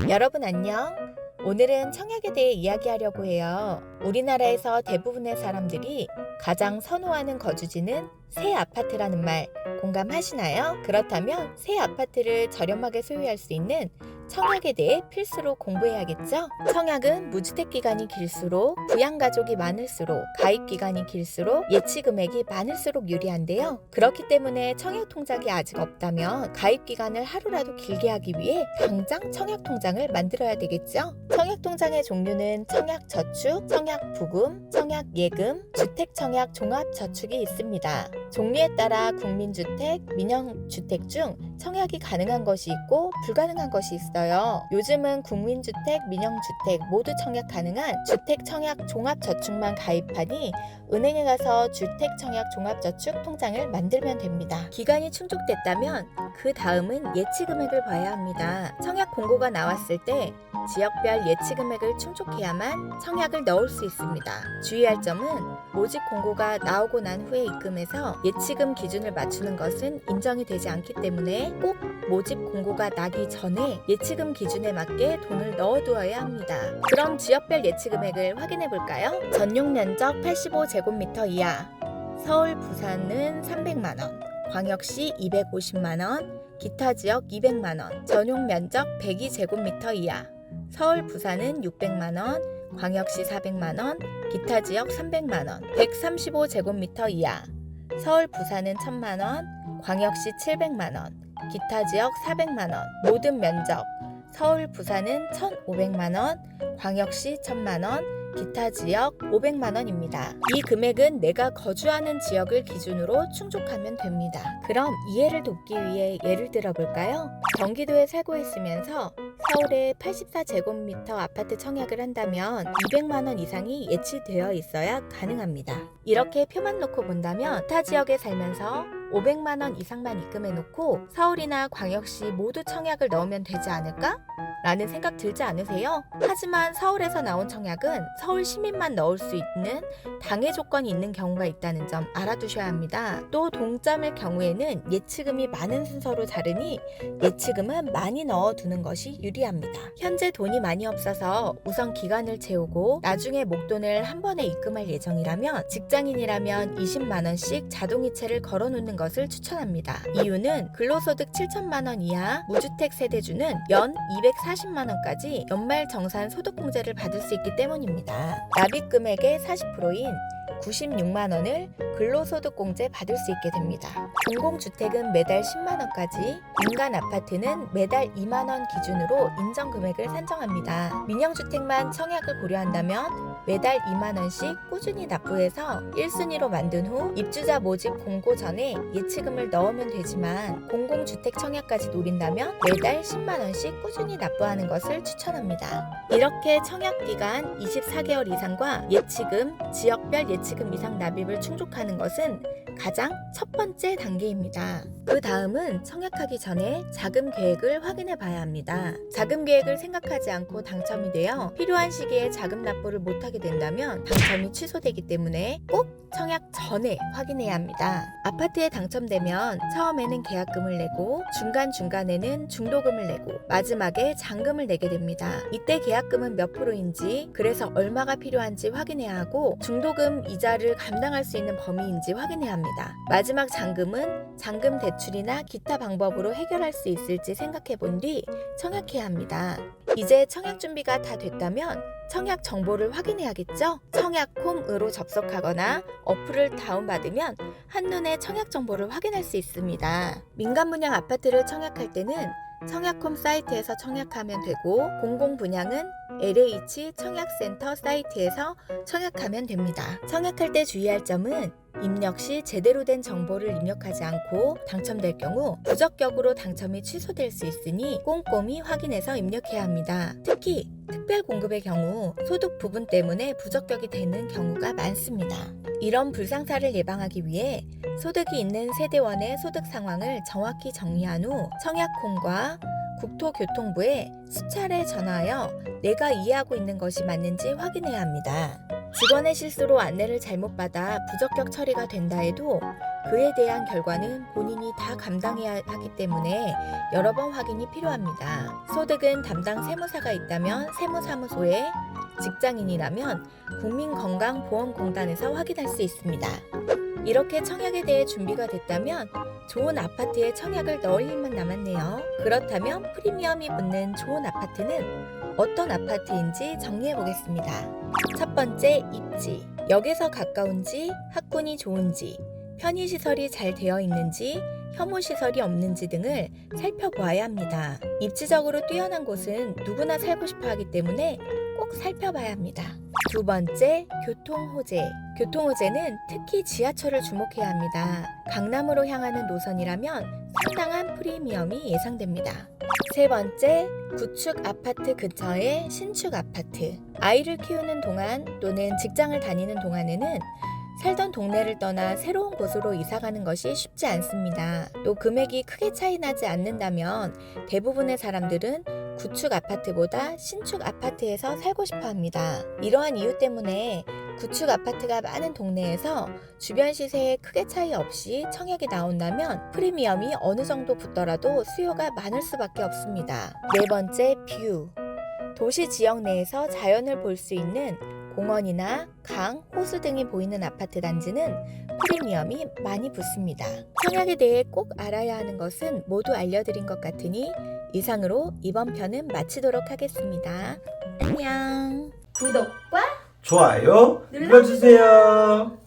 여러분 안녕. 오늘은 청약에 대해 이야기하려고 해요. 우리나라에서 대부분의 사람들이 가장 선호하는 거주지는 새 아파트라는 말 공감하시나요? 그렇다면 새 아파트를 저렴하게 소유할 수 있는 청약에 대해 필수로 공부해야겠죠? 청약은 무주택 기간이 길수록 부양가족이 많을수록 가입 기간이 길수록 예치 금액이 많을수록 유리한데요. 그렇기 때문에 청약 통장이 아직 없다면 가입 기간을 하루라도 길게 하기 위해 당장 청약 통장을 만들어야 되겠죠? 청약 통장의 종류는 청약 저축, 청약 부금, 청약 예금, 주택 청약 종합 저축이 있습니다. 종류에 따라 국민주택, 민영주택 중 청약이 가능한 것이 있고 불가능한 것이 있어요. 요즘은 국민주택, 민영주택 모두 청약 가능한 주택청약 종합저축만 가입하니 은행에 가서 주택청약 종합저축 통장을 만들면 됩니다. 기간이 충족됐다면 그 다음은 예치금액을 봐야 합니다. 청약 공고가 나왔을 때 지역별 예치금액을 충족해야만 청약을 넣을 수 있습니다. 주의할 점은 모집 공고가 나오고 난 후에 입금해서 예치금 기준을 맞추는 것은 인정이 되지 않기 때문에 꼭 모집 공고가 나기 전에 예치금 기준에 맞게 돈을 넣어두어야 합니다. 그럼 지역별 예치금액을 확인해 볼까요? 전용 면적 85제곱미터 이하, 서울, 부산은 300만원, 광역시 250만원, 기타 지역 200만원, 전용 면적 102제곱미터 이하, 서울, 부산은 600만원, 광역시 400만원, 기타 지역 300만원, 135제곱미터 이하, 서울, 부산은 1000만원, 광역시 700만원, 기타 지역 400만원, 모든 면적, 서울, 부산은 1500만원, 광역시 1000만원, 기타 지역 500만원입니다. 이 금액은 내가 거주하는 지역을 기준으로 충족하면 됩니다. 그럼 이해를 돕기 위해 예를 들어 볼까요? 경기도에 살고 있으면서 서울에 84제곱미터 아파트 청약을 한다면 200만원 이상이 예치되어 있어야 가능합니다. 이렇게 표만 놓고 본다면 타 지역에 살면서 500만원 이상만 입금해 놓고 서울이나 광역시 모두 청약을 넣으면 되지 않을까? 라는 생각 들지 않으세요? 하지만 서울에서 나온 청약은 서울 시민만 넣을 수 있는 당해 조건이 있는 경우가 있다는 점 알아두셔야 합니다. 또 동점일 경우에는 예치금이 많은 순서로 다르니 예치금은 많이 넣어두는 것이 유리합니다. 현재 돈이 많이 없어서 우선 기간을 채우고 나중에 목돈을 한 번에 입금할 예정이라면 직장인이라면 20만원씩 자동이체를 걸어놓는 것을 추천합니다. 이유는 근로소득 7천만원 이하 무주택 세대주는 연 240만원까지 연말정산 소득공제를 받을 수 있기 때문입니다. 납입금액의 40%인 96만원을 근로소득공제 받을 수 있게 됩니다. 공공주택은 매달 10만원까지, 민간 아파트는 매달 2만원 기준으로 인정금액을 산정합니다. 민영주택만 청약을 고려한다면 매달 2만원씩 꾸준히 납부해서 1순위로 만든 후 입주자 모집 공고 전에 예치금을 넣으면 되지만 공공주택 청약까지 노린다면 매달 10만원씩 꾸준히 납부하는 것을 추천합니다. 이렇게 청약기간 24개월 이상과 예치금, 지역별 예치금 이상 납입을 충족하는 것은 가장 첫 번째 단계입니다. 그 다음은 청약하기 전에 자금 계획을 확인해 봐야 합니다. 자금 계획을 생각하지 않고 당첨이 되어 필요한 시기에 자금 납부를 못하게 된다면 당첨이 취소되기 때문에 꼭 청약 전에 확인해야 합니다. 아파트에 당첨되면 처음에는 계약금을 내고 중간중간에는 중도금을 내고 마지막에 잔금을 내게 됩니다. 이때 계약금은 몇 프로인지 그래서 얼마가 필요한지 확인해야 하고 중도금 이자를 감당할 수 있는 범위인지 확인해야 합니다. 마지막 잔금은 잔금 대출이나 기타 방법으로 해결할 수 있을지 생각해 본 뒤 청약해야 합니다. 이제 청약 준비가 다 됐다면 청약 정보를 확인해야겠죠? 청약홈으로 접속하거나 어플을 다운받으면 한눈에 청약 정보를 확인할 수 있습니다. 민간 분양 아파트를 청약할 때는 청약홈 사이트에서 청약하면 되고 공공분양은 LH 청약센터 사이트에서 청약하면 됩니다. 청약할 때 주의할 점은 입력 시 제대로 된 정보를 입력하지 않고 당첨될 경우 부적격으로 당첨이 취소될 수 있으니 꼼꼼히 확인해서 입력해야 합니다. 특히 특별 공급의 경우 소득 부분 때문에 부적격이 되는 경우가 많습니다. 이런 불상사를 예방하기 위해 소득이 있는 세대원의 소득 상황을 정확히 정리한 후 청약홈과 국토교통부에 수차례 전화하여 내가 이해하고 있는 것이 맞는지 확인해야 합니다. 직원의 실수로 안내를 잘못 받아 부적격 처리가 된다 해도 그에 대한 결과는 본인이 다 감당해야 하기 때문에 여러 번 확인이 필요합니다. 소득은 담당 세무사가 있다면 세무사무소에, 직장인이라면 국민건강보험공단에서 확인할 수 있습니다. 이렇게 청약에 대해 준비가 됐다면 좋은 아파트에 청약을 넣을 일만 남았네요. 그렇다면 프리미엄이 붙는 좋은 아파트는 어떤 아파트인지 정리해 보겠습니다. 첫 번째, 입지. 역에서 가까운지, 학군이 좋은지, 편의시설이 잘 되어 있는지, 혐오시설이 없는지 등을 살펴보아야 합니다. 입지적으로 뛰어난 곳은 누구나 살고 싶어 하기 때문에 꼭 살펴봐야 합니다. 두 번째, 교통호재. 교통호재는 특히 지하철을 주목해야 합니다. 강남으로 향하는 노선이라면 상당한 프리미엄이 예상됩니다. 세 번째, 구축 아파트 근처의 신축 아파트. 아이를 키우는 동안 또는 직장을 다니는 동안에는 살던 동네를 떠나 새로운 곳으로 이사가는 것이 쉽지 않습니다. 또 금액이 크게 차이 나지 않는다면 대부분의 사람들은 구축 아파트보다 신축 아파트에서 살고 싶어 합니다. 이러한 이유 때문에 구축 아파트가 많은 동네에서 주변 시세에 크게 차이 없이 청약이 나온다면 프리미엄이 어느 정도 붙더라도 수요가 많을 수밖에 없습니다. 네 번째, 뷰. 도시 지역 내에서 자연을 볼 수 있는 공원이나 강, 호수 등이 보이는 아파트 단지는 프리미엄이 많이 붙습니다. 청약에 대해 꼭 알아야 하는 것은 모두 알려드린 것 같으니 이상으로 이번 편은 마치도록 하겠습니다. 안녕. 구독과 좋아요 눌러주세요.